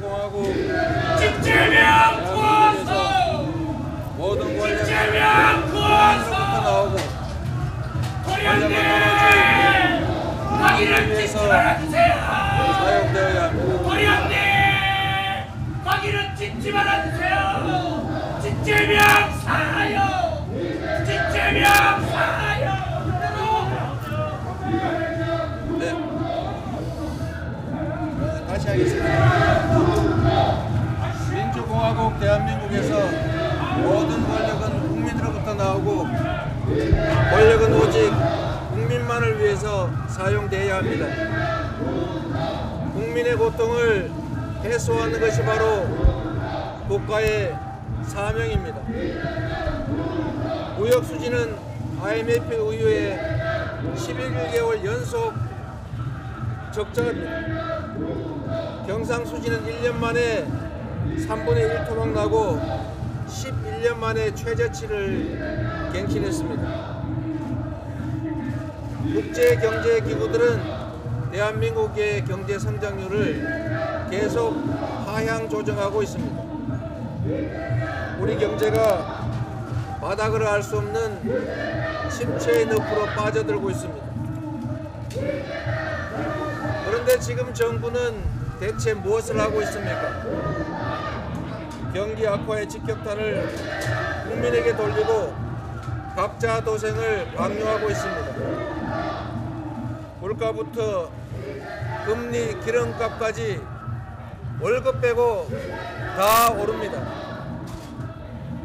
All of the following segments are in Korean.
민주공화국 이재명 구원소 모든 권력은 이재명 구원소 국민으로부터 나오고 도련님 거기를 위해서 짓지 말아주세요. 사용되어야 합니다. 도련님 거기를 짓지 말아주세요. 이재명 사요. 이재명 사요. 네. 다시 하겠습니다. 민주공화국 대한민국에서 모든 권력은 국민으로부터 나오고 권력은 오직 국민만을 위해서 사용되어야 합니다. 국민의 고통을 해소하는 것이 바로 국가의 사명입니다. 무역 수지는 IMF 이후에 11개월 연속 적자입니다. 경상 수지는 1년 만에 3분의 1 토막 나고 11년 만에 최저치를 갱신했습니다. 국제경제기구들은 대한민국의 경제 성장률을 계속 하향 조정하고 있습니다. 우리 경제가 바닥을 알 수 없는 침체의 늪으로 빠져들고 있습니다. 그런데 지금 정부는 대체 무엇을 하고 있습니까? 경기 악화의 직격탄을 국민에게 돌리고 각자 도생을 강요하고 있습니다. 물가부터 금리, 기름값까지 월급 빼고 다 오릅니다.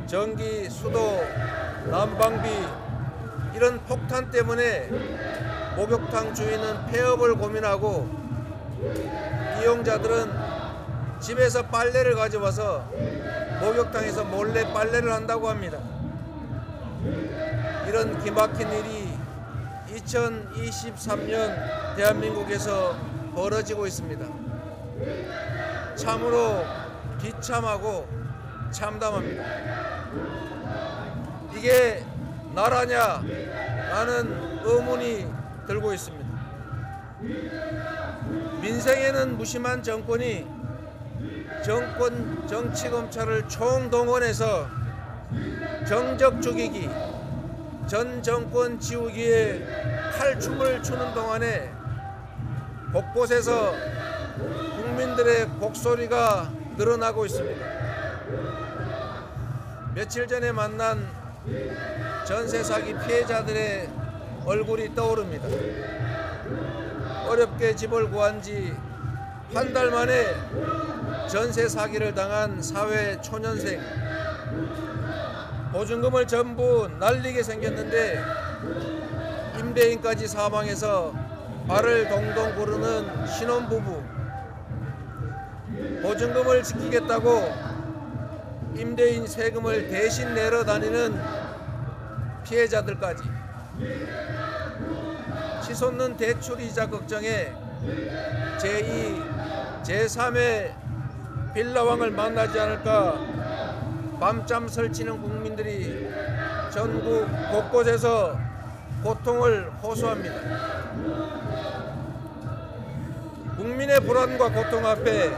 전기, 수도, 난방비 이런 폭탄 때문에 목욕탕 주인은 폐업을 고민하고 이용자들은 집에서 빨래를 가져와서 목욕탕에서 몰래 빨래를 한다고 합니다. 이런 기막힌 일이 2023년 대한민국에서 벌어지고 있습니다. 참으로 비참하고 참담합니다. 이게 나라냐? 라는 의문이 들고 있습니다. 민생에는 무심한 정권이 정권, 정치, 검찰을 총동원해서 정적 죽이기, 전 정권 지우기에 칼춤을 추는 동안에 곳곳에서 국민들의 곡소리가 늘어나고 있습니다. 며칠 전에 만난 전세 사기 피해자들의 얼굴이 떠오릅니다. 어렵게 집을 구한 지 한 달 만에 전세 사기를 당한 사회 초년생. 보증금을 전부 날리게 생겼는데 임대인까지 사망해서 발을 동동 구르는 신혼부부. 보증금을 지키겠다고 임대인 세금을 대신 내러 다니는 피해자들까지. 치솟는 대출이자 걱정에 제2, 제3의 빌라왕을 만나지 않을까 밤잠 설치는 국민들이 전국 곳곳에서 고통을 호소합니다. 국민의 불안과 고통 앞에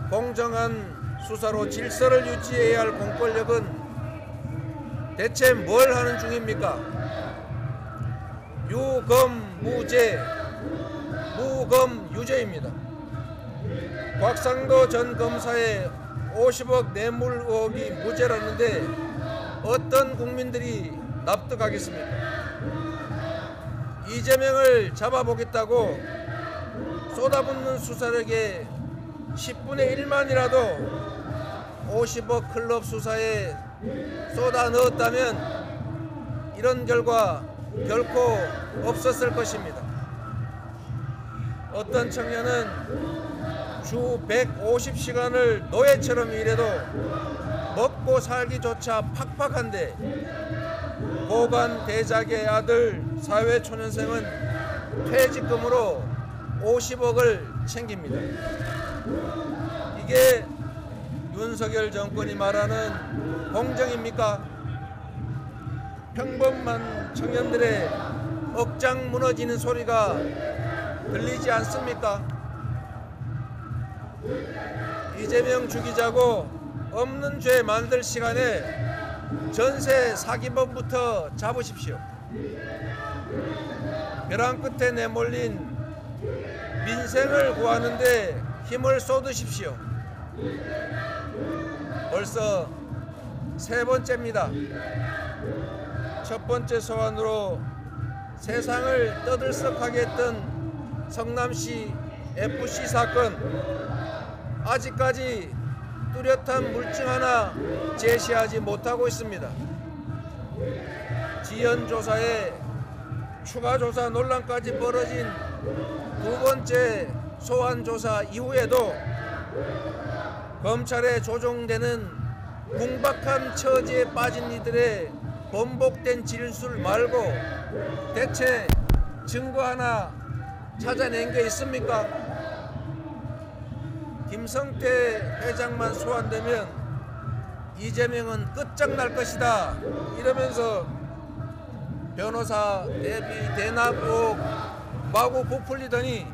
공정한 수사로 질서를 유지해야 할 공권력은 대체 뭘 하는 중입니까? 유검무죄, 무검유죄입니다. 곽상도 전 검사의 50억 뇌물 의혹이 무죄라는데 어떤 국민들이 납득하겠습니까? 이재명을 잡아보겠다고 쏟아붓는 수사력에 10분의 1만이라도 50억 클럽 수사에 쏟아 넣었다면 이런 결과 결코 없었을 것입니다. 어떤 청년은 주 150시간을 노예처럼 일해도 먹고 살기조차 팍팍한데 고관 대작의 아들 사회초년생은 퇴직금으로 50억을 챙깁니다. 이게 윤석열 정권이 말하는 공정입니까? 평범한 청년들의 억장 무너지는 소리가 들리지 않습니까? 이재명 죽이자고 없는 죄 만들 시간에 전세 사기범부터 잡으십시오. 벼랑 끝에 내몰린 민생을 구하는데 힘을 쏟으십시오. 벌써 세 번째입니다. 첫 번째 소환으로 세상을 떠들썩하게 했던 성남시 FC 사건, 아직까지 뚜렷한 물증 하나 제시하지 못하고 있습니다. 지연 조사에 추가 조사 논란까지 벌어진 두 번째 소환 조사 이후에도 검찰에 조종되는 궁박한 처지에 빠진 이들의 번복된 진술 말고 대체 증거 하나 찾아낸 게 있습니까? 김성태 회장만 소환되면 이재명은 끝장날 것이다 이러면서 변호사 대비 대납 의혹 마구 부풀리더니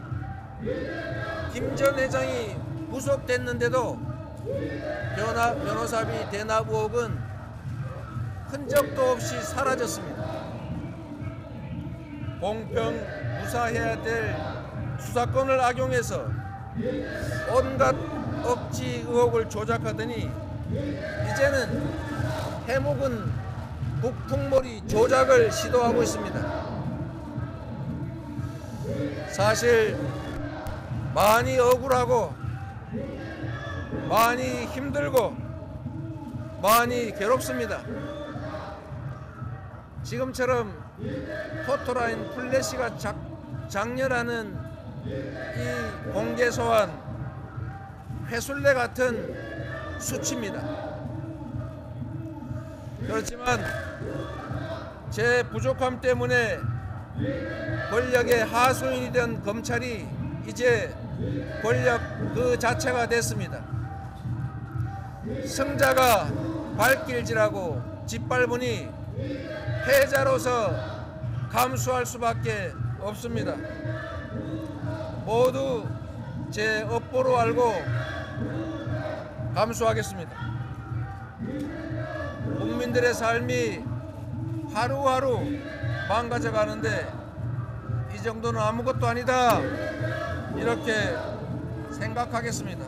김 전 회장이 구속됐는데도 변호사비 대납 의혹은 흔적도 없이 사라졌습니다. 공평 무사해야 될 수사권을 악용해서 온갖 억지 의혹을 조작하더니 이제는 해묵은 북풍몰이 조작을 시도하고 있습니다. 사실 많이 억울하고 많이 힘들고 많이 괴롭습니다. 지금처럼 포토라인 플래시가 장렬하는 이 공개 소환 회술래 같은 수치입니다. 그렇지만 제 부족함 때문에 권력의 하수인이 된 검찰이 이제 권력 그 자체가 됐습니다. 승자가 발길질하고 짓밟으니 패자로서 감수할 수밖에 없습니다. 모두 제 업보로 알고 감수하겠습니다. 국민들의 삶이 하루하루 망가져 가는데 이 정도는 아무것도 아니다 이렇게 생각하겠습니다.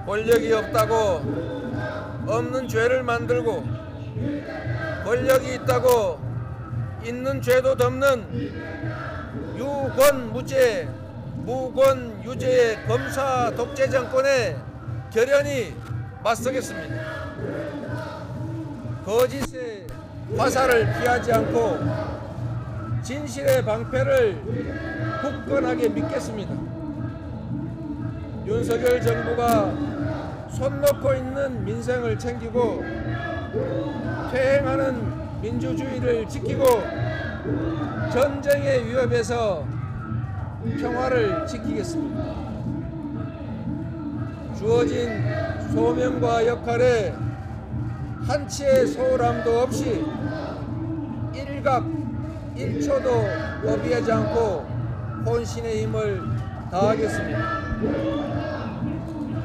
권력이 없다고 없는 죄를 만들고 권력이 있다고 있는 죄도 덮는 유권무죄 무권유죄의 검사 독재 정권에 결연히 맞서겠습니다. 거짓의 화살을 피하지 않고 진실의 방패를 굳건하게 믿겠습니다. 윤석열 정부가 손 놓고 있는 민생을 챙기고 퇴행하는 민주주의를 지키고 전쟁의 위협에서 평화를 지키겠습니다. 주어진 소명과 역할에 한치의 소홀함도 없이 일각 1초도 거비하지 않고 혼신의 힘을 다하겠습니다.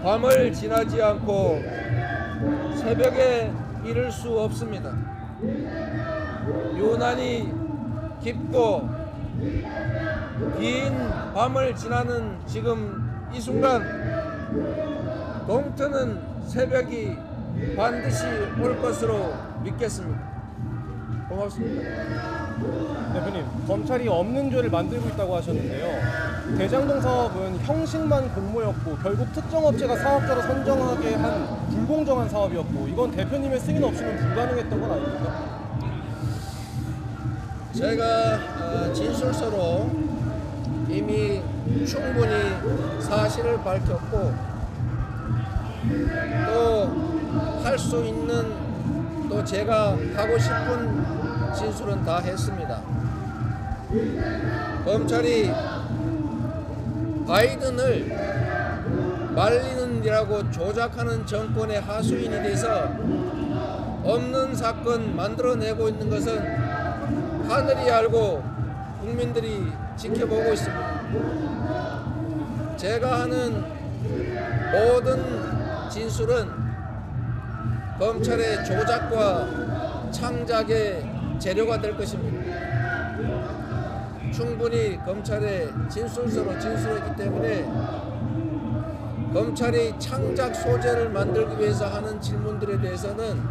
밤을 지나지 않고 새벽에 이를 수 없습니다. 유난히 깊고 긴 밤을 지나는 지금 이 순간 동트는 새벽이 반드시 올 것으로 믿겠습니다. 고맙습니다. 대표님, 검찰이 없는 죄를 만들고 있다고 하셨는데요. 대장동 사업은 형식만 공모였고 결국 특정 업체가 사업자로 선정하게 한 불공정한 사업이었고 이건 대표님의 승인 없이는 불가능했던 건 아닙니까? 제가 진술서로 이미 충분히 사실을 밝혔고 또 할 수 있는 또 제가 하고 싶은 진술은 다 했습니다. 검찰이 바이든을 말리는 일하고 조작하는 정권의 하수인이 돼서 없는 사건 만들어내고 있는 것은 하늘이 알고 국민들이 지켜보고 있습니다. 제가 하는 모든 진술은 검찰의 조작과 창작의 재료가 될 것입니다. 충분히 검찰의 진술서로 진술했기 때문에 검찰이 창작 소재를 만들기 위해서 하는 질문들에 대해서는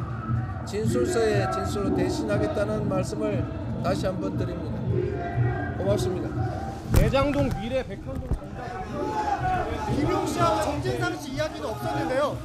진술서에 진술로 대신하겠다는 말씀을 다시 한번 드립니다. 고맙습니다. 대장동 미래 백현동 정답은 김용 씨하고 정진상 씨 이야기는 없었는데요.